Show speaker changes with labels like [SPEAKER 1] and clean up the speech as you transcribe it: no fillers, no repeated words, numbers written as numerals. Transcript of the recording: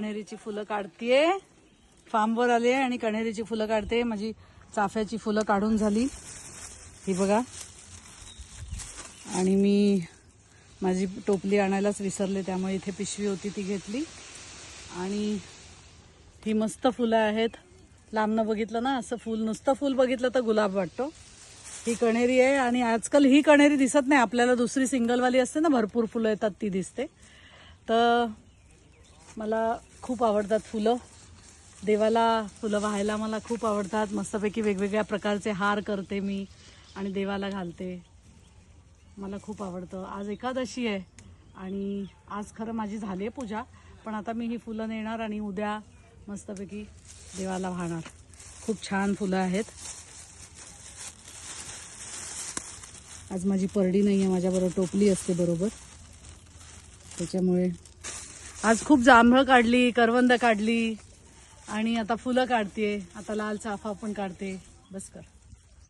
[SPEAKER 1] कण्हेरीची फुलं काढतेय, फार्मवर आले आणि कण्हेरीची फुलं काढते। माझी चाफ्याची फुलं काढून झाली ही बघा, आणि मी माझी टोपली आणायलाच विसरले, त्यामुळे इथे पिशवी होती ती घेतली। आणि ही मस्त फुलं आहेत, लांबनं बघितलं ना असं फुल, नुसतं फुल बघितलं तर गुलाब वाटतो। ही कण्हेरी आहे आणि आजकाल ही कण्हेरी दिसत नाही आपल्याला, दुसरी सिंगलवाली असते ना भरपूर फुलं येतात ती दिसते। तर मला खूप आवडतात फुलं, देवाला फुलं वाहायला मला खूप आवडतात। मस्तपैकी वेगवेगळ्या प्रकारचे हार करते मी आणि देवाला घालते, मला खूप आवडतं। आज एकादशी आहे आणि आज खरं माझी झाली आहे पूजा, पण आता मी ही फुलं नेणार आणि उद्या मस्तपैकी देवाला वाहणार। खूप छान फुलं आहेत। आज माझी परडी नाही आहे, माझ्याबरोबर टोपली असते बरोबर, त्याच्यामुळे आज खूप जांभळं काढली, करवंद काढली आणि आता फुलं काढते, आता लाल चाफा पण काढते। बस कर।